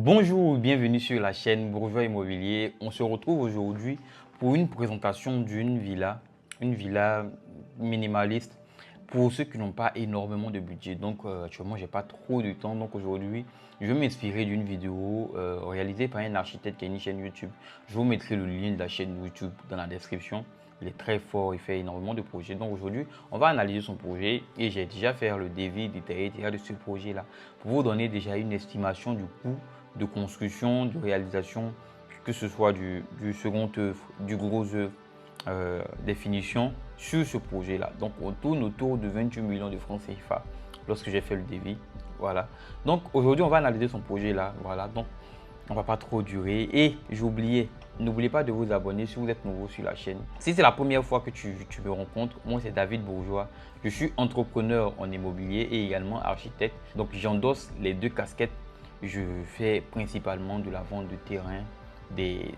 Bonjour, bienvenue sur la chaîne Bourgeois Immobilier. On se retrouve aujourd'hui pour une présentation d'une une villa minimaliste pour ceux qui n'ont pas énormément de budget. Donc actuellement, j'ai pas trop de temps. Donc aujourd'hui, je vais m'inspirer d'une vidéo réalisée par un architecte qui a une chaîne YouTube. Je vous mettrai le lien de la chaîne YouTube dans la description. Il est très fort, il fait énormément de projets. Donc aujourd'hui, on va analyser son projet et j'ai déjà fait le devis détaillé de ce projet-là pour vous donner déjà une estimation du coût de construction, de réalisation, que ce soit du second œuvre, du gros œuvre, des finitions sur ce projet-là. Donc, on tourne autour de 28 millions de francs CFA lorsque j'ai fait le devis. Voilà. Donc, aujourd'hui, on va analyser son projet-là. Voilà. Donc, on va pas trop durer. Et j'ai oublié, n'oubliez pas de vous abonner si vous êtes nouveau sur la chaîne. Si c'est la première fois que tu me rencontres, moi c'est David Bourgeois. Je suis entrepreneur en immobilier et également architecte. Donc j'endosse les deux casquettes. Je fais principalement de la vente de terrain, des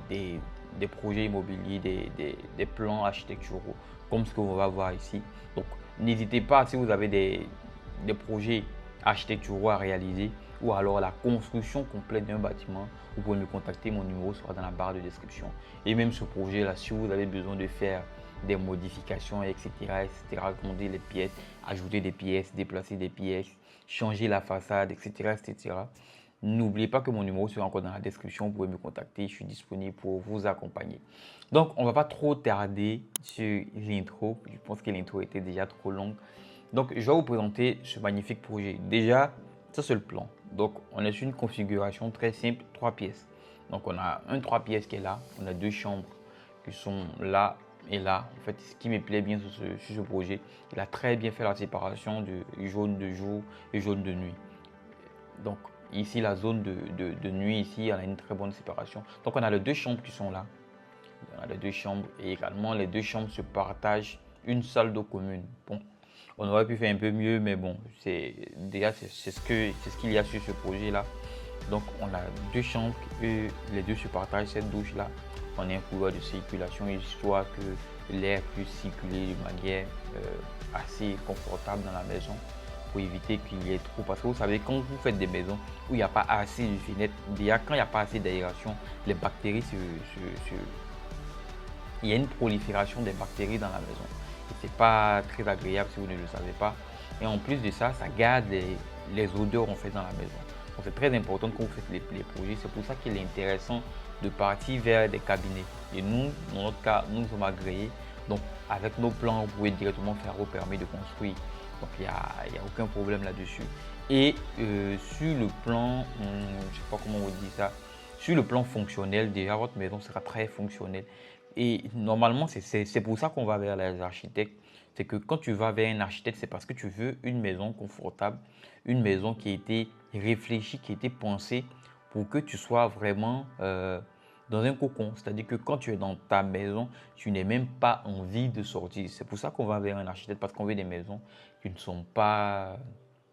projets immobiliers, des plans architecturaux, comme ce qu'on va voir ici. Donc n'hésitez pas, si vous avez des projets architecturaux à réaliser ou alors la construction complète d'un bâtiment, vous pouvez me contacter, mon numéro sera dans la barre de description. Et même ce projet-là, si vous avez besoin de faire des modifications, etc., agrandir les pièces, ajouter des pièces, déplacer des pièces, changer la façade, etc. N'oubliez pas que mon numéro sera encore dans la description, vous pouvez me contacter, je suis disponible pour vous accompagner. Donc, on ne va pas trop tarder sur l'intro, je pense que l'intro était déjà trop longue. Donc, je vais vous présenter ce magnifique projet. Déjà, ça c'est le plan. Donc, on est sur une configuration très simple, 3 pièces. Donc, on a un 3 pièces qui est là, on a deux chambres qui sont là et là. En fait, ce qui me plaît bien sur ce projet, il a très bien fait la séparation de jaune de jour et jaune de nuit. Donc, ici, la zone de nuit, ici, on a une très bonne séparation. Donc, on a les deux chambres qui sont là. On a les deux chambres et également les deux chambres se partagent une salle d'eau commune. Bon, on aurait pu faire un peu mieux, mais bon, c'est ce qu'il y a sur ce projet-là. Donc, on a deux chambres et les deux se partagent cette douche-là. On a un couloir de circulation histoire que l'air puisse circuler de manière assez confortable dans la maison pour éviter qu'il y ait trop. Parce que vous savez, quand vous faites des maisons où il n'y a pas assez de fenêtres, déjà quand il n'y a pas assez d'aération, les bactéries il y a une prolifération des bactéries dans la maison. Et c'est pas très agréable si vous ne le savez pas. Et en plus de ça, ça garde les odeurs en fait dans la maison. Donc c'est très important quand vous faites les projets. C'est pour ça qu'il est intéressant de partir vers des cabinets. Et nous, dans notre cas, nous sommes agréés. Donc avec nos plans, vous pouvez directement faire vos permis de construire. Donc il n'y a aucun problème là-dessus. Et sur le plan, je ne sais pas comment on dit ça, sur le plan fonctionnel, déjà votre maison sera très fonctionnelle. Et normalement, c'est pour ça qu'on va vers les architectes. C'est que quand tu vas vers un architecte, c'est parce que tu veux une maison confortable, une maison qui a été réfléchie, qui a été pensée pour que tu sois vraiment dans un cocon. C'est-à-dire que quand tu es dans ta maison, tu n'as même pas envie de sortir. C'est pour ça qu'on va vers un architecte, parce qu'on veut des maisons qui ne sont pas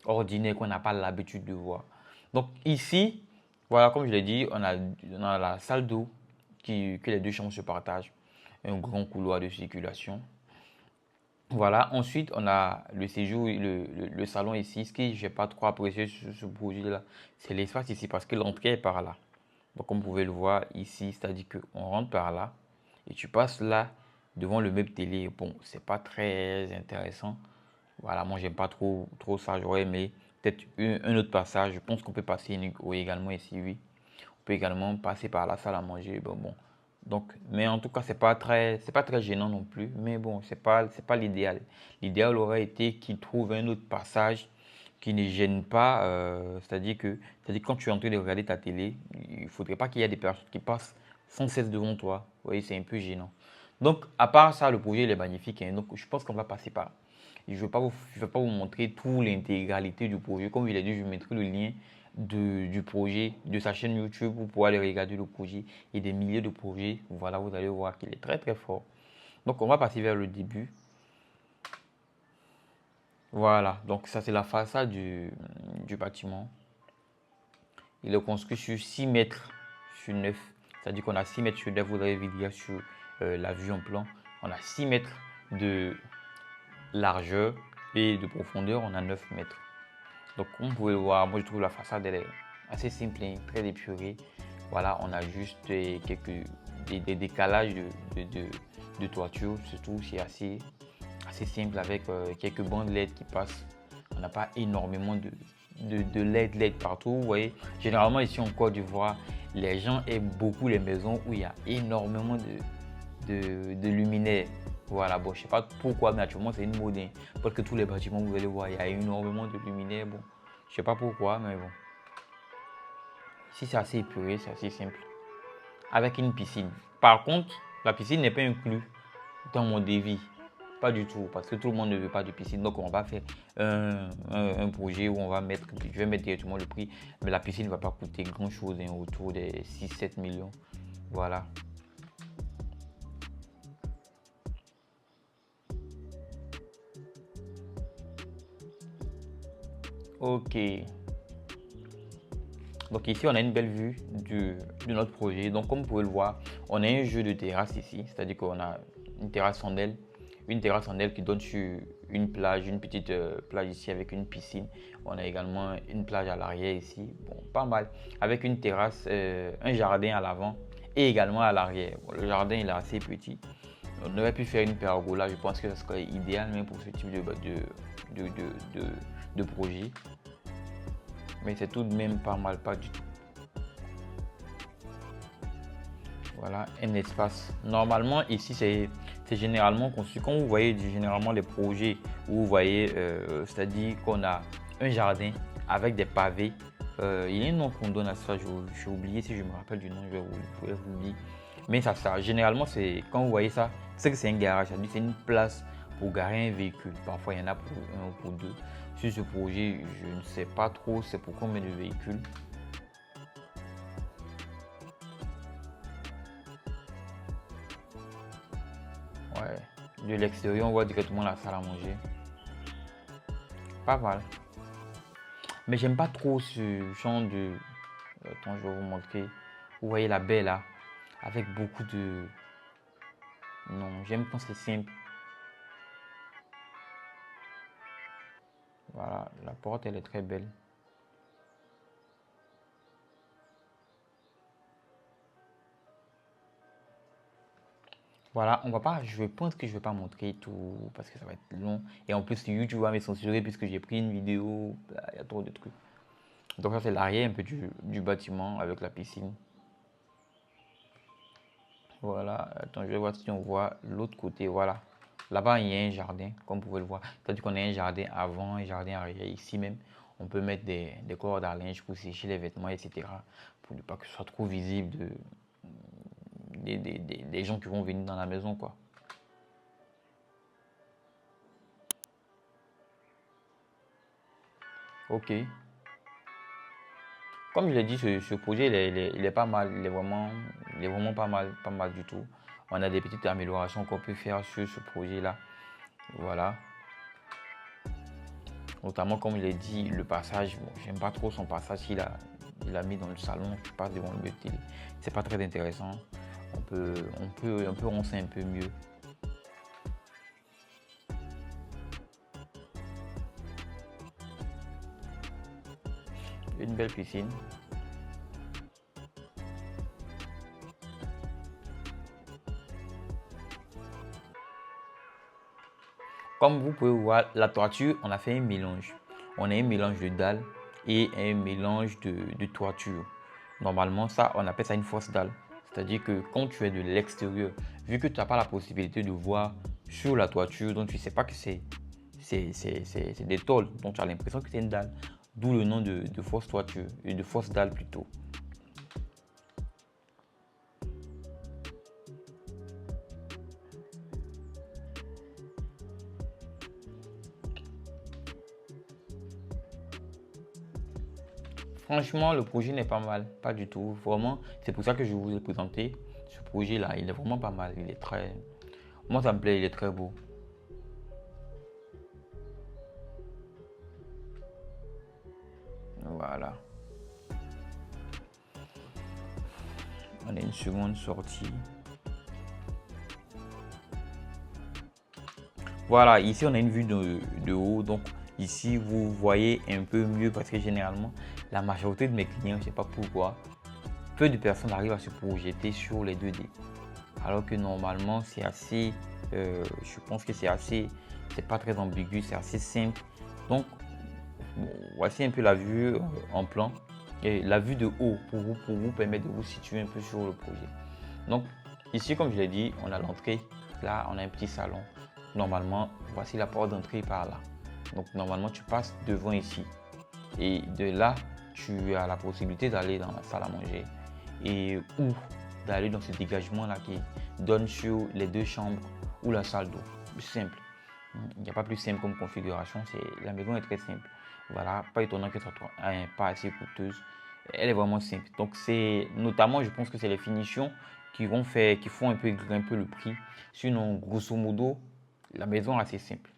ordinaires, qu'on n'a pas l'habitude de voir. Donc ici, voilà, comme je l'ai dit, on a la salle d'eau que les deux chambres se partagent, un grand couloir de circulation. Voilà, ensuite on a le séjour, le salon ici. Ce que je n'ai pas trop apprécié sur ce projet-là, c'est l'espace ici parce que l'entrée est par là. Donc, comme vous pouvez le voir ici, c'est-à-dire qu'on rentre par là et tu passes là devant le meuble télé. Bon, c'est pas très intéressant. Voilà, moi j'aime pas trop ça. J'aurais aimé peut-être un autre passage. Je pense qu'on peut passer également ici, oui. On peut également passer par la salle à manger. Bon. Donc, mais en tout cas, c'est pas très gênant non plus. Mais bon, c'est pas l'idéal. L'idéal aurait été qu'il trouve un autre passage qui ne gêne pas. C'est-à-dire quand tu es en train de regarder ta télé, il ne faudrait pas qu'il y ait des personnes qui passent sans cesse devant toi. Vous voyez, c'est un peu gênant. Donc, à part ça, le projet il est magnifique. Hein. Donc, je pense qu'on va passer par. Je ne vais pas vous montrer toute l'intégralité du projet. Comme il a dit, je mettrai le lien du projet, de sa chaîne YouTube pour pouvoir aller regarder le projet et des milliers de projets. Voilà, vous allez voir qu'il est très très fort. Donc, on va passer vers le début. Voilà, donc ça c'est la façade du bâtiment. Il est construit sur 6 mètres sur 9. C'est-à-dire qu'on a 6 mètres sur 9. Vous avez vu sur la vue en plan. On a 6 mètres de largeur et de profondeur. On a 9 mètres. Donc, comme vous pouvez le voir, moi je trouve la façade elle est assez simple, hein, très épuré. Voilà, on a juste des décalages de toiture, surtout c'est assez simple avec quelques bandes LED qui passent. On n'a pas énormément de LED partout. Vous voyez, généralement ici en Côte d'Ivoire, les gens aiment beaucoup les maisons où il y a énormément de luminaires. Voilà, bon, je sais pas pourquoi, mais actuellement c'est une mode, hein. Parce que tous les bâtiments, vous allez voir, il y a énormément de luminaires. Bon, je sais pas pourquoi, mais bon. Ici, c'est assez épuré, c'est assez simple. Avec une piscine. Par contre, la piscine n'est pas inclue dans mon devis. Pas du tout, parce que tout le monde ne veut pas de piscine. Donc, on va faire un projet où je vais mettre directement le prix. Mais la piscine ne va pas coûter grand-chose, hein, autour des 6-7 millions. Voilà. Ok. Donc ici, on a une belle vue de notre projet. Donc comme vous pouvez le voir, on a un jeu de terrasse ici. C'est-à-dire qu'on a une terrasse en aile. Une terrasse en aile qui donne sur une plage, une petite plage ici avec une piscine. On a également une plage à l'arrière ici. Bon, pas mal. Avec une terrasse, un jardin à l'avant et également à l'arrière. Bon, le jardin, il est assez petit. On aurait pu faire une pergola. Je pense que ce serait idéal même pour ce type de projet. Mais c'est tout de même pas mal, pas du tout. Voilà, un espace. Normalement, ici, c'est généralement conçu. Quand vous voyez généralement les projets où vous voyez, c'est-à-dire qu'on a un jardin avec des pavés. Il y a un nom qu'on donne à ça, j'ai oublié, si je me rappelle du nom, je vais vous dire. Mais ça, généralement, c'est quand vous voyez ça, c'est que c'est un garage, c'est une place pour garer un véhicule. Parfois, il y en a pour un ou pour deux. Sur ce projet, je ne sais pas trop c'est pour combien de véhicules. Ouais. De l'extérieur, on voit directement la salle à manger. Pas mal. Mais j'aime pas trop ce genre de... Attends, je vais vous montrer. Vous voyez la baie là, avec beaucoup de... Non, j'aime quand c'est simple. Voilà, la porte, elle est très belle. Voilà, on va pas, je pense que je vais pas montrer tout parce que ça va être long. Et en plus, YouTube va me censurer puisque j'ai pris une vidéo, il y a trop de trucs. Donc ça, c'est l'arrière un peu du bâtiment avec la piscine. Voilà, attends, je vais voir si on voit l'autre côté. Voilà, là-bas, il y a un jardin, comme vous pouvez le voir. C'est-à-dire qu'on a un jardin avant, un jardin arrière. Ici même, on peut mettre des cordes à linge pour sécher les vêtements, etc. Pour ne pas que ce soit trop visible des gens qui vont venir dans la maison, quoi. Ok. Comme je l'ai dit, ce projet, il est pas mal. Il est vraiment pas mal du tout. On a des petites améliorations qu'on peut faire sur ce projet-là. Voilà. Notamment, comme je l'ai dit, le passage. Bon, j'aime pas trop son passage il a mis dans le salon. Tu passes devant le meuble télé. C'est pas très intéressant. On peut roncer un peu mieux. Une belle piscine. Comme vous pouvez voir, la toiture, on a fait un mélange. On a un mélange de dalles et un mélange de toiture. Normalement, ça, on appelle ça une fausse dalle. C'est-à-dire que quand tu es de l'extérieur, vu que tu n'as pas la possibilité de voir sur la toiture, donc tu ne sais pas que c'est des tôles, donc tu as l'impression que c'est une dalle. D'où le nom de fausse toiture, et de fausse dalle plutôt. Franchement, le projet n'est pas mal, pas du tout. Vraiment, c'est pour ça que je vous ai présenté ce projet-là. Il est vraiment pas mal. Il est très. Moi, ça me plaît, il est très beau. Voilà. On a une seconde sortie. Voilà, ici on a une vue de haut. Donc Ici, vous voyez un peu mieux parce que généralement, la majorité de mes clients, je ne sais pas pourquoi, peu de personnes arrivent à se projeter sur les 2D. Alors que normalement, c'est assez, je pense que c'est pas très ambigu, c'est assez simple. Donc, bon, voici un peu la vue en plan et la vue de haut pour vous permettre de vous situer un peu sur le projet. Donc, ici, comme je l'ai dit, on a l'entrée. Là, on a un petit salon. Normalement, voici la porte d'entrée par là. Donc, normalement, tu passes devant ici. Et de là, tu as la possibilité d'aller dans la salle à manger et ou d'aller dans ce dégagement-là qui donne sur les 2 chambres ou la salle d'eau. Simple. Il n'y a pas plus simple comme configuration. La maison est très simple. Voilà, pas étonnant que ça soit pas assez coûteuse. Elle est vraiment simple. Donc, c'est notamment, je pense que c'est les finitions qui font un peu grimper le prix. Sinon, grosso modo, la maison est assez simple.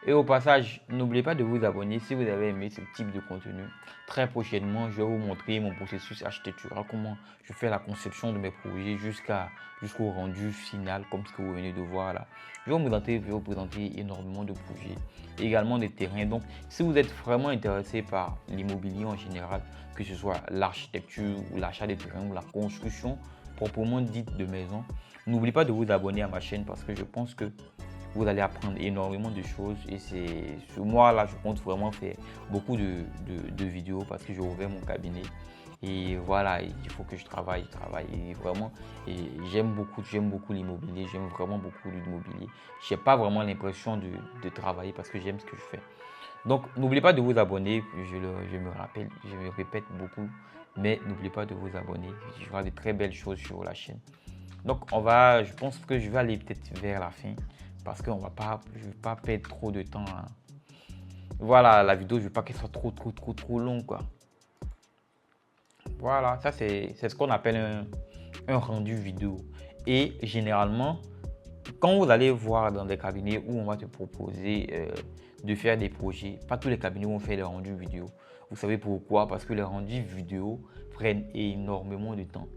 Et au passage, n'oubliez pas de vous abonner si vous avez aimé ce type de contenu. Très prochainement, je vais vous montrer mon processus architectural, comment je fais la conception de mes projets jusqu'au rendu final, comme ce que vous venez de voir là. Je vais vous présenter énormément de projets, également des terrains. Donc, si vous êtes vraiment intéressé par l'immobilier en général, que ce soit l'architecture ou l'achat des terrains ou la construction proprement dite de maison, n'oubliez pas de vous abonner à ma chaîne parce que je pense que vous allez apprendre énormément de choses et c'est sur moi là je compte vraiment faire beaucoup de vidéos parce que j'ai ouvert mon cabinet et voilà, il faut que je travaille et vraiment et j'aime beaucoup l'immobilier, j'aime vraiment beaucoup l'immobilier. Je n'ai pas vraiment l'impression de travailler parce que j'aime ce que je fais. Donc n'oubliez pas de vous abonner, je me rappelle, je me répète beaucoup, mais n'oubliez pas de vous abonner, je vois de très belles choses sur la chaîne. Donc, je pense que je vais aller peut-être vers la fin parce que je ne vais pas perdre trop de temps, hein. Voilà, la vidéo, je ne veux pas qu'elle soit trop longue, quoi. Voilà, ça c'est ce qu'on appelle un rendu vidéo. Et généralement, quand vous allez voir dans des cabinets où on va te proposer de faire des projets, pas tous les cabinets vont faire des rendus vidéo. Vous savez pourquoi? Parce que les rendus vidéo prennent énormément de temps.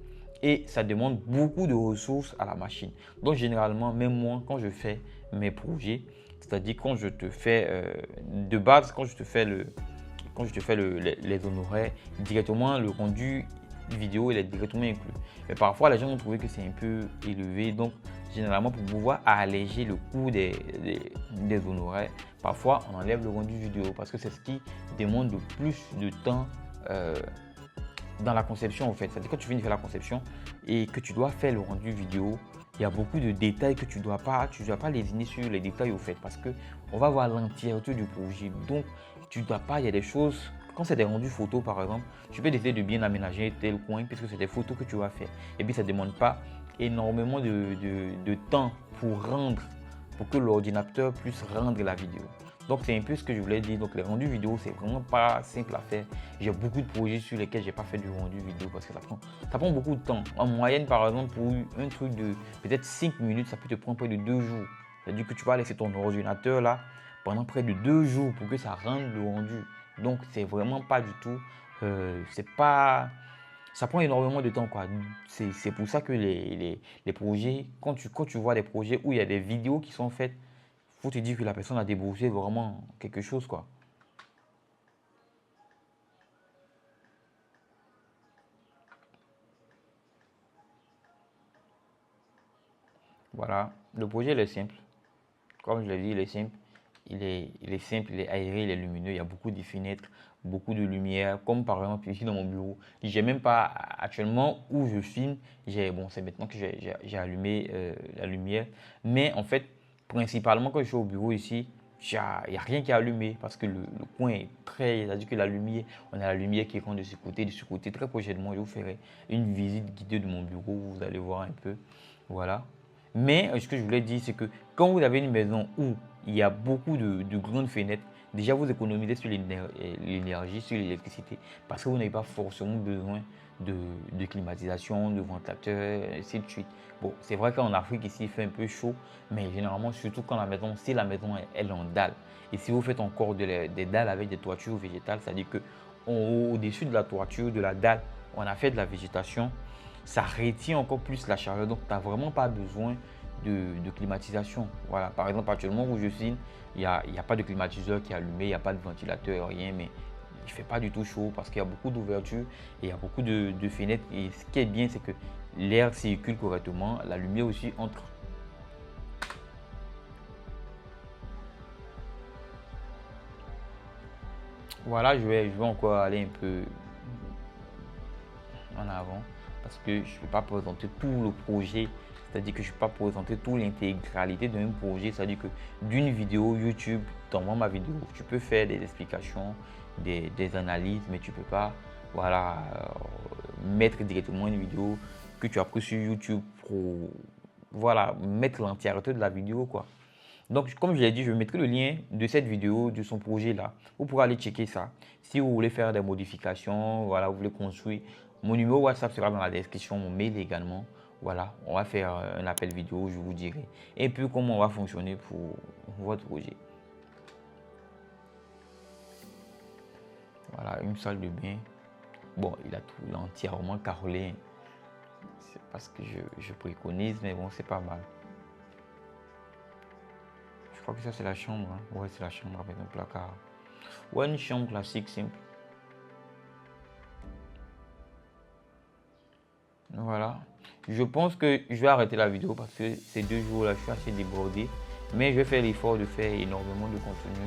Et ça demande beaucoup de ressources à la machine. Donc généralement, même moi, quand je fais mes projets, c'est-à-dire quand je te fais de base, quand je te fais les honoraires, directement le rendu vidéo il est directement inclus. Mais parfois, les gens vont trouver que c'est un peu élevé. Donc, généralement, pour pouvoir alléger le coût des honoraires, parfois, on enlève le rendu vidéo parce que c'est ce qui demande le plus de temps dans la conception, en fait. C'est-à-dire quand tu finis de faire la conception et que tu dois faire le rendu vidéo, il y a beaucoup de détails que tu dois pas lésiner sur les détails, au fait, parce que on va voir l'entièreté du projet. Donc, tu dois pas, il y a des choses, quand c'est des rendus photos, par exemple, tu peux décider de bien aménager tel coin, puisque c'est des photos que tu vas faire. Et puis, ça ne demande pas énormément de temps pour que l'ordinateur puisse rendre la vidéo. Donc, c'est un peu ce que je voulais dire. Donc, les rendus vidéo, c'est vraiment pas simple à faire. J'ai beaucoup de projets sur lesquels je n'ai pas fait du rendu vidéo parce que ça prend beaucoup de temps. En moyenne, par exemple, pour un truc de peut-être 5 minutes, ça peut te prendre près de 2 jours. C'est-à-dire que tu vas laisser ton ordinateur là pendant près de 2 jours pour que ça rende le rendu. Donc, c'est vraiment pas du tout. C'est pas. Ça prend énormément de temps, quoi. C'est pour ça que les projets, quand tu vois des projets où il y a des vidéos qui sont faites, il faut te dire que la personne a déboursé vraiment quelque chose, quoi. Voilà, le projet il est simple. Comme je l'ai dit, il est simple. Il est simple, il est aéré, il est lumineux. Il y a beaucoup de fenêtres, beaucoup de lumière. Comme par exemple ici dans mon bureau. J'ai même pas actuellement où je filme. Bon, c'est maintenant que j'ai allumé la lumière. Mais en fait, principalement quand je suis au bureau ici, il n'y a rien qui est allumé parce que le coin est très. C'est-à-dire que la lumière, on a la lumière qui rentre de ce côté. Très prochainement, je vous ferai une visite guidée de mon bureau. Vous allez voir un peu. Voilà. Mais ce que je voulais dire, c'est que quand vous avez une maison où il y a beaucoup de grandes fenêtres, déjà vous économisez sur l'énergie, sur l'électricité, parce que vous n'avez pas forcément besoin de climatisation, de ventilateur, ainsi de suite. Bon, c'est vrai qu'en Afrique, ici, il fait un peu chaud, mais généralement, surtout quand la maison, si la maison elle est en dalle, et si vous faites encore des dalles avec des toitures végétales, c'est-à-dire que au-dessus de la toiture, de la dalle, on a fait de la végétation, ça retient encore plus la chaleur, donc tu n'as vraiment pas besoin de climatisation. Voilà, par exemple, actuellement où je suis, il n'y a pas de climatiseur qui est allumé, il n'y a pas de ventilateur, rien, mais il ne fait pas du tout chaud parce qu'il y a beaucoup d'ouvertures et il y a beaucoup de fenêtres. Et ce qui est bien, c'est que l'air circule correctement, la lumière aussi entre. Voilà, je vais encore aller un peu en avant parce que je ne vais pas présenter tout le projet, c'est-à-dire que je ne vais pas présenter toute l'intégralité d'un projet, c'est-à-dire que d'une vidéo YouTube, dans ma vidéo, tu peux faire des explications, des analyses, mais tu ne peux pas voilà, mettre directement une vidéo que tu as pris sur YouTube pour voilà, mettre l'entièreté de la vidéo, quoi. Donc, comme je l'ai dit, je mettrai le lien de cette vidéo, de son projet là. Vous pourrez aller checker ça. Si vous voulez faire des modifications, voilà, vous voulez construire. Mon numéro WhatsApp sera dans la description, mon mail également. Voilà, on va faire un appel vidéo, je vous dirai. Et puis, comment on va fonctionner pour votre projet. Voilà, une salle de bain. Bon, il a tout entièrement carrelé. C'est parce que je préconise, mais bon, c'est pas mal. Je crois que ça, c'est la chambre. Hein. Ouais, c'est la chambre avec un placard. Ouais, une chambre classique, simple. Voilà. Je pense que je vais arrêter la vidéo parce que ces 2 jours-là, je suis assez débordé. Mais je vais faire l'effort de faire énormément de contenu.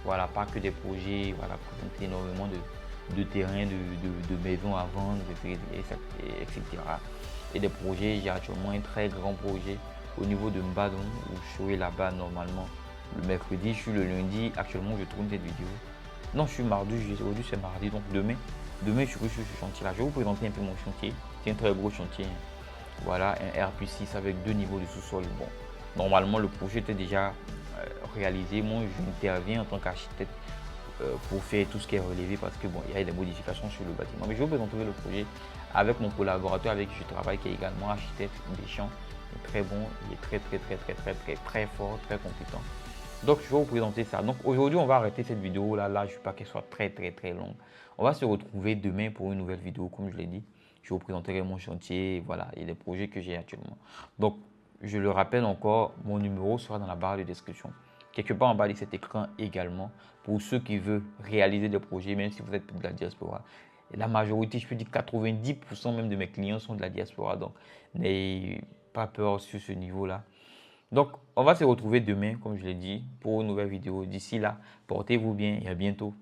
Voilà, pas que des projets, voilà, présenter énormément de terrains, de maisons à vendre, etc. Et des projets, j'ai actuellement un très grand projet au niveau de Mbadon où je serai là-bas normalement le mercredi. Je suis le lundi, actuellement je tourne cette vidéo. Non, je suis mardi, aujourd'hui c'est mardi, donc demain je suis sur ce chantier-là. Je vais vous présenter un peu mon chantier. C'est un très gros chantier. Voilà, un R+6 avec 2 niveaux de sous-sol. Bon, normalement le projet était déjà réalisé. Moi, j'interviens en tant qu'architecte pour faire tout ce qui est relevé parce que bon, il y a des modifications sur le bâtiment. Mais je vais vous présenter le projet avec mon collaborateur avec qui je travaille, qui est également architecte Deschamps. Il est très bon, il est très fort, très compétent. Donc, je vais vous présenter ça. Donc, aujourd'hui, on va arrêter cette vidéo là. Là, je ne veux pas qu'elle soit très longue. On va se retrouver demain pour une nouvelle vidéo, comme je l'ai dit. Je vous présenterai mon chantier, voilà, et les projets que j'ai actuellement. Donc, je le rappelle encore, mon numéro sera dans la barre de description. Quelque part en bas de cet écran également, pour ceux qui veulent réaliser des projets, même si vous êtes de la diaspora. Et la majorité, je peux dire 90% même de mes clients sont de la diaspora. Donc, n'ayez pas peur sur ce niveau-là. Donc, on va se retrouver demain, comme je l'ai dit, pour une nouvelle vidéo. D'ici là, portez-vous bien et à bientôt.